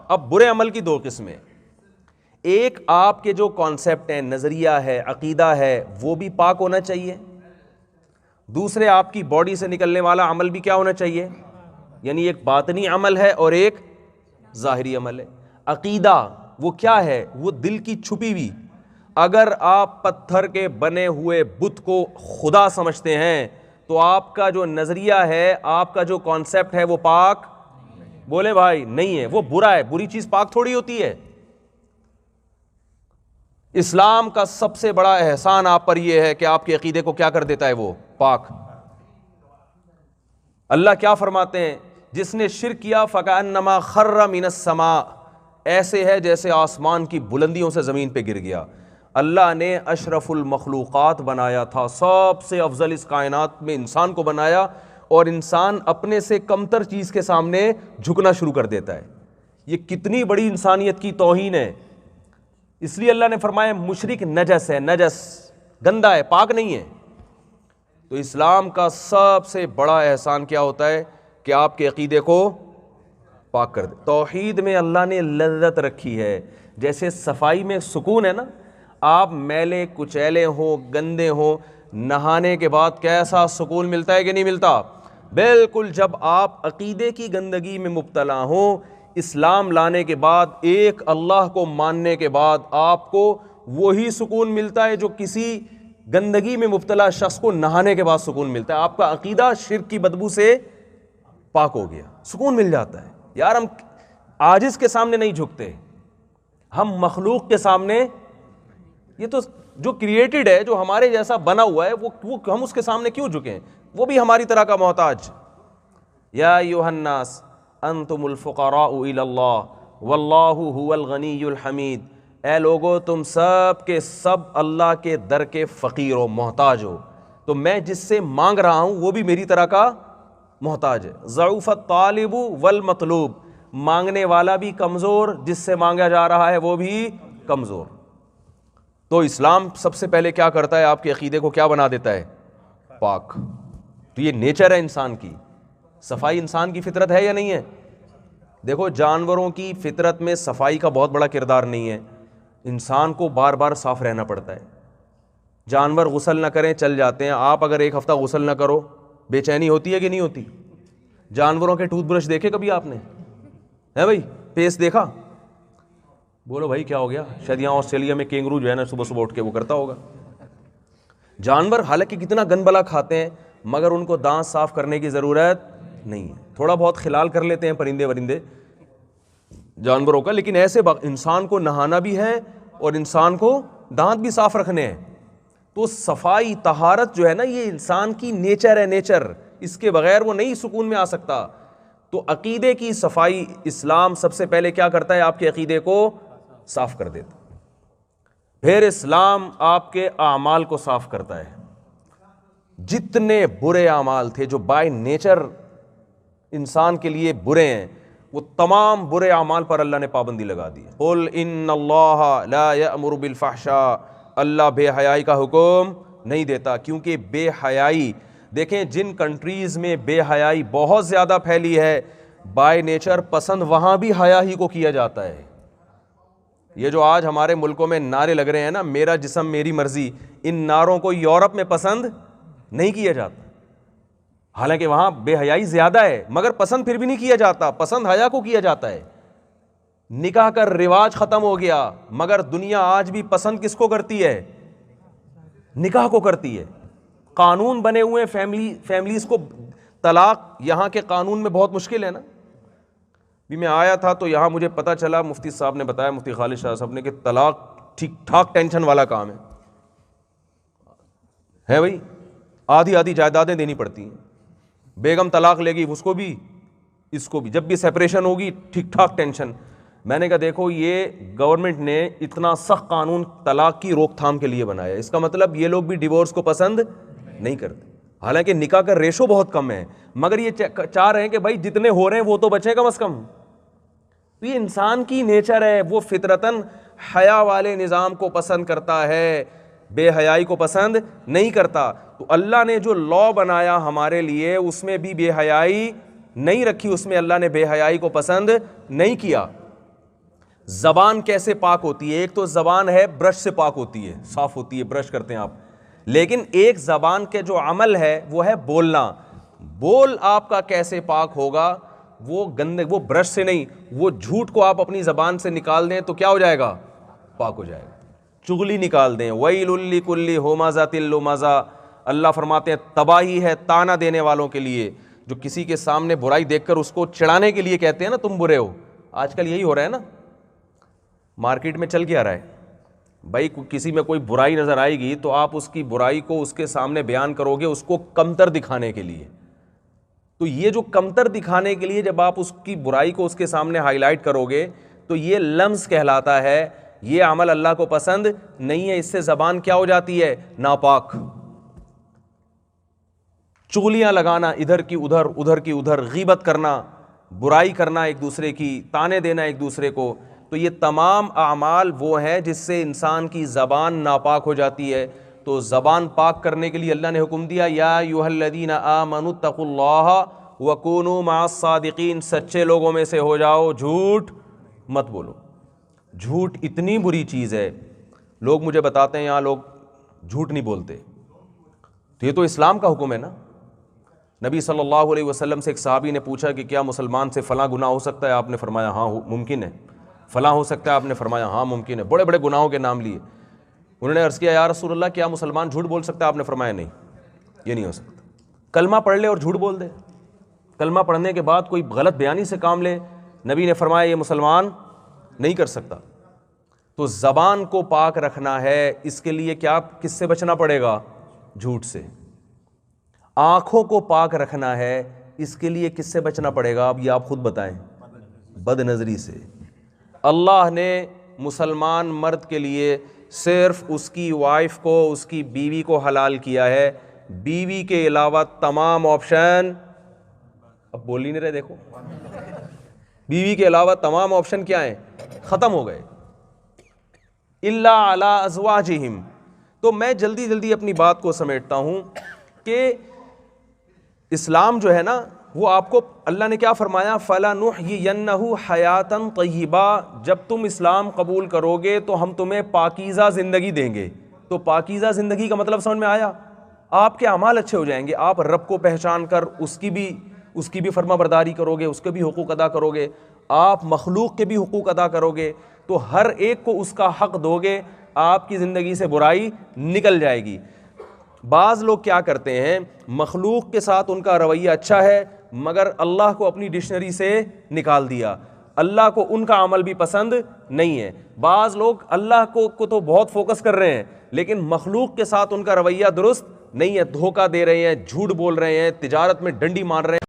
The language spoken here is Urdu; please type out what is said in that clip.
اب برے عمل کی دو قسمیں، ایک آپ کے جو کانسیپٹ ہیں، نظریہ ہے، عقیدہ ہے، وہ بھی پاک ہونا چاہیے، دوسرے آپ کی باڈی سے نکلنے والا عمل بھی کیا ہونا چاہیے، یعنی ایک باطنی عمل ہے اور ایک ظاہری عمل ہے۔ عقیدہ وہ کیا ہے؟ وہ دل کی چھپی ہوئی، اگر آپ پتھر کے بنے ہوئے بت کو خدا سمجھتے ہیں تو آپ کا جو نظریہ ہے، آپ کا جو کانسیپٹ ہے وہ پاک، بولے بھائی، نہیں ہے، وہ برا ہے۔ بری چیز پاک تھوڑی ہوتی ہے۔ اسلام کا سب سے بڑا احسان آپ پر یہ ہے کہ آپ کے عقیدے کو کیا کر دیتا ہے؟ وہ پاک۔ اللہ کیا فرماتے ہیں؟ جس نے شرک کیا فَكَأَنَّمَا خَرَّ مِنَ السَّمَاءِ، ایسے ہے جیسے آسمان کی بلندیوں سے زمین پہ گر گیا۔ اللہ نے اشرف المخلوقات بنایا تھا، سب سے افضل اس کائنات میں انسان کو بنایا، اور انسان اپنے سے کمتر چیز کے سامنے جھکنا شروع کر دیتا ہے۔ یہ کتنی بڑی انسانیت کی توہین ہے۔ اس لیے اللہ نے فرمایا مشرک نجس ہے، نجس گندا ہے، پاک نہیں ہے۔ تو اسلام کا سب سے بڑا احسان کیا ہوتا ہے کہ آپ کے عقیدے کو پاک کر دے۔ توحید میں اللہ نے لذت رکھی ہے، جیسے صفائی میں سکون ہے نا، آپ میلے کچیلے ہوں، گندے ہوں، نہانے کے بعد کیسا سکون ملتا ہے کہ نہیں ملتا؟ بالکل جب آپ عقیدے کی گندگی میں مبتلا ہوں، اسلام لانے کے بعد، ایک اللہ کو ماننے کے بعد آپ کو وہی سکون ملتا ہے جو کسی گندگی میں مبتلا شخص کو نہانے کے بعد سکون ملتا ہے۔ آپ کا عقیدہ شرک کی بدبو سے پاک ہو گیا، سکون مل جاتا ہے۔ یار ہم عاجز کے سامنے نہیں جھکتے، ہم مخلوق کے سامنے، یہ تو جو کریٹڈ ہے، جو ہمارے جیسا بنا ہوا ہے، وہ ہم اس کے سامنے کیوں جھکیں؟ وہ بھی ہماری طرح کا محتاج۔ یا ایھا الناس انتم الفقراء الی اللہ واللہ هو الغنی الحمید، اے لوگو تم سب کے سب اللہ کے در کے فقیر ہو، محتاج ہو، تو میں جس سے مانگ رہا ہوں وہ بھی میری طرح کا محتاج ہے۔ ضعف الطالب والمطلوب، مانگنے والا بھی کمزور، جس سے مانگا جا رہا ہے وہ بھی کمزور۔ تو اسلام سب سے پہلے کیا کرتا ہے؟ آپ کے عقیدے کو کیا بنا دیتا ہے؟ پاک۔ تو یہ نیچر ہے انسان کی۔ صفائی انسان کی فطرت ہے یا نہیں ہے؟ دیکھو جانوروں کی فطرت میں صفائی کا بہت بڑا کردار نہیں ہے، انسان کو بار بار صاف رہنا پڑتا ہے۔ جانور غسل نہ کریں چل جاتے ہیں، آپ اگر ایک ہفتہ غسل نہ کرو بے چینی ہوتی ہے کہ نہیں ہوتی؟ جانوروں کے ٹوتھ برش دیکھے کبھی آپ نے؟ ہے بھائی پیسٹ دیکھا؟ بولو بھائی کیا ہو گیا؟ شاید یہاں آسٹریلیا میں کینگرو جو ہے نا صبح صبح اٹھ کے وہ کرتا ہوگا۔ جانور حالانکہ کتنا گند بلا کھاتے ہیں مگر ان کو دانت صاف کرنے کی ضرورت نہیں ہے، تھوڑا بہت خلال کر لیتے ہیں پرندے ورندے جانوروں کا، لیکن ایسے انسان کو نہانا بھی ہے اور انسان کو دانت بھی صاف رکھنے ہیں۔ تو صفائی طہارت جو ہے نا یہ انسان کی نیچر ہے، نیچر، اس کے بغیر وہ نہیں سکون میں آ سکتا۔ تو عقیدے کی صفائی اسلام سب سے پہلے کیا کرتا ہے؟ آپ کے عقیدے کو صاف کر دیتا، پھر اسلام آپ کے اعمال کو صاف کرتا ہے۔ جتنے برے اعمال تھے جو بائی نیچر انسان کے لیے برے ہیں، وہ تمام برے اعمال پر اللہ نے پابندی لگا دی۔ قل ان اللہ لا یأمر بالفحشاء، اللہ بے حیائی کا حکم نہیں دیتا، کیونکہ بے حیائی، دیکھیں جن کنٹریز میں بے حیائی بہت زیادہ پھیلی ہے، بائی نیچر پسند وہاں بھی حیا ہی کو کیا جاتا ہے۔ یہ جو آج ہمارے ملکوں میں نعرے لگ رہے ہیں نا، میرا جسم میری مرضی، ان نعروں کو یورپ میں پسند نہیں کیا جاتا، حالانکہ وہاں بے حیائی زیادہ ہے مگر پسند پھر بھی نہیں کیا جاتا، پسند حیا کو کیا جاتا ہے۔ نکاح کا رواج ختم ہو گیا مگر دنیا آج بھی پسند کس کو کرتی ہے؟ نکاح کو کرتی ہے۔ قانون بنے ہوئے فیملیز کو طلاق یہاں کے قانون میں بہت مشکل ہے نا۔ بھی میں آیا تھا تو یہاں مجھے پتا چلا، مفتی صاحب نے بتایا، مفتی خالد شاہ صاحب نے، کہ طلاق ٹھیک ٹھاک ٹینشن والا کام ہے بھائی، آدھی آدھی جائیدادیں دینی پڑتی ہیں، بیگم طلاق لے گی اس کو بھی اس کو بھی، جب بھی سیپریشن ہوگی ٹھیک ٹھاک ٹینشن۔ میں نے کہا دیکھو یہ گورنمنٹ نے اتنا سخت قانون طلاق کی روک تھام کے لیے بنایا، اس کا مطلب یہ لوگ بھی ڈیورس کو پسند نہیں کرتے، حالانکہ نکاح کا ریشو بہت کم ہے مگر یہ چاہ رہے ہیں کہ بھائی جتنے ہو رہے ہیں وہ تو بچیں کم از کم۔ تو یہ انسان کی نیچر ہے، وہ فطرتاً حیا والے نظام کو پسند کرتا ہے، بے حیائی کو پسند نہیں کرتا۔ تو اللہ نے جو لا بنایا ہمارے لیے اس میں بھی بے حیائی نہیں رکھی، اس میں اللہ نے بے حیائی کو پسند نہیں کیا۔ زبان کیسے پاک ہوتی ہے؟ ایک تو زبان ہے برش سے پاک ہوتی ہے، صاف ہوتی ہے، برش کرتے ہیں آپ، لیکن ایک زبان کے جو عمل ہے وہ ہے بولنا. بول آپ کا کیسے پاک ہوگا؟ وہ گندے، وہ برش سے نہیں، وہ جھوٹ کو آپ اپنی زبان سے نکال دیں تو کیا ہو جائے گا؟ پاک ہو جائے گا. چغلی نکال دیں، ویل لکل ہمزۃ لمزہ، اللہ فرماتے ہیں تباہی ہے تانا دینے والوں کے لیے، جو کسی کے سامنے برائی دیکھ کر اس کو چڑھانے کے لیے کہتے ہیں نا تم برے ہو. آج کل یہی ہو رہا ہے نا، مارکیٹ میں چل کیا رہا ہے بھائی، کسی میں کوئی برائی نظر آئے گی تو آپ اس کی برائی کو اس کے سامنے بیان کرو گے اس کو کمتر دکھانے کے لیے. تو یہ جو کمتر دکھانے کے لیے جب آپ اس کی برائی کو اس کے سامنے ہائی لائٹ کرو گے تو یہ لمز کہلاتا ہے. یہ عمل اللہ کو پسند نہیں ہے، اس سے زبان کیا ہو جاتی ہے؟ ناپاک. چغلیاں لگانا ادھر کی ادھر، ادھر کی ادھر، غیبت کرنا، برائی کرنا ایک دوسرے کی، تانے دینا ایک دوسرے کو، تو یہ تمام اعمال وہ ہیں جس سے انسان کی زبان ناپاک ہو جاتی ہے. تو زبان پاک کرنے کے لیے اللہ نے حکم دیا، یا ایھا الذین آمنوا اتقوا اللہ وکونوا مع الصادقین، سچے لوگوں میں سے ہو جاؤ، جھوٹ مت بولو. جھوٹ اتنی بری چیز ہے، لوگ مجھے بتاتے ہیں یہاں لوگ جھوٹ نہیں بولتے، تو یہ تو اسلام کا حکم ہے نا. نبی صلی اللہ علیہ وسلم سے ایک صحابی نے پوچھا کہ کیا مسلمان سے فلاں گناہ ہو سکتا ہے؟ آپ نے فرمایا ہاں ممکن ہے. فلاں ہو سکتا ہے؟ آپ نے فرمایا ہاں ممکن ہے. بڑے بڑے گناہوں کے نام لیے. انہوں نے عرض کیا یا رسول اللہ کیا مسلمان جھوٹ بول سکتا ہے؟ آپ نے فرمایا نہیں، یہ نہیں ہو سکتا. کلمہ پڑھ لے اور جھوٹ بول دے، کلمہ پڑھنے کے بعد کوئی غلط بیانی سے کام لے، نبی نے فرمایا یہ مسلمان نہیں کر سکتا. تو زبان کو پاک رکھنا ہے، اس کے لیے کیا کس سے بچنا پڑے گا؟ جھوٹ سے. آنکھوں کو پاک رکھنا ہے، اس کے لیے کس سے بچنا پڑے گا؟ اب یہ آپ خود بتائیں. بد نظری سے. اللہ نے مسلمان مرد کے لیے صرف اس کی وائف کو، اس کی بیوی کو حلال کیا ہے، بیوی کے علاوہ تمام آپشن، اب بول ہی نہیں رہے دیکھو، بیوی کے علاوہ تمام آپشن کیا ہیں؟ ختم ہو گئے. الا علی ازواجہم. تو میں جلدی اپنی بات کو سمیٹتا ہوں کہ اسلام جو ہے نا وہ آپ کو اللہ نے کیا فرمایا؟ فَلَنُحْيِيَنَّهُ حَيَاةً طَيِّبَةً. جب تم اسلام قبول کرو گے تو ہم تمہیں پاکیزہ زندگی دیں گے. تو پاکیزہ زندگی کا مطلب سمجھ میں آیا؟ آپ کے اعمال اچھے ہو جائیں گے، آپ رب کو پہچان کر اس کی بھی فرما برداری کرو گے، اس کے بھی حقوق ادا کرو گے، آپ مخلوق کے بھی حقوق ادا کرو گے، تو ہر ایک کو اس کا حق دو گے، آپ کی زندگی سے برائی نکل جائے گی. بعض لوگ کیا کرتے ہیں، مخلوق کے ساتھ ان کا رویہ اچھا ہے مگر اللہ کو اپنی ڈکشنری سے نکال دیا، اللہ کو ان کا عمل بھی پسند نہیں ہے. بعض لوگ اللہ کو تو بہت فوکس کر رہے ہیں لیکن مخلوق کے ساتھ ان کا رویہ درست نہیں ہے، دھوکہ دے رہے ہیں، جھوٹ بول رہے ہیں، تجارت میں ڈنڈی مار رہے ہیں.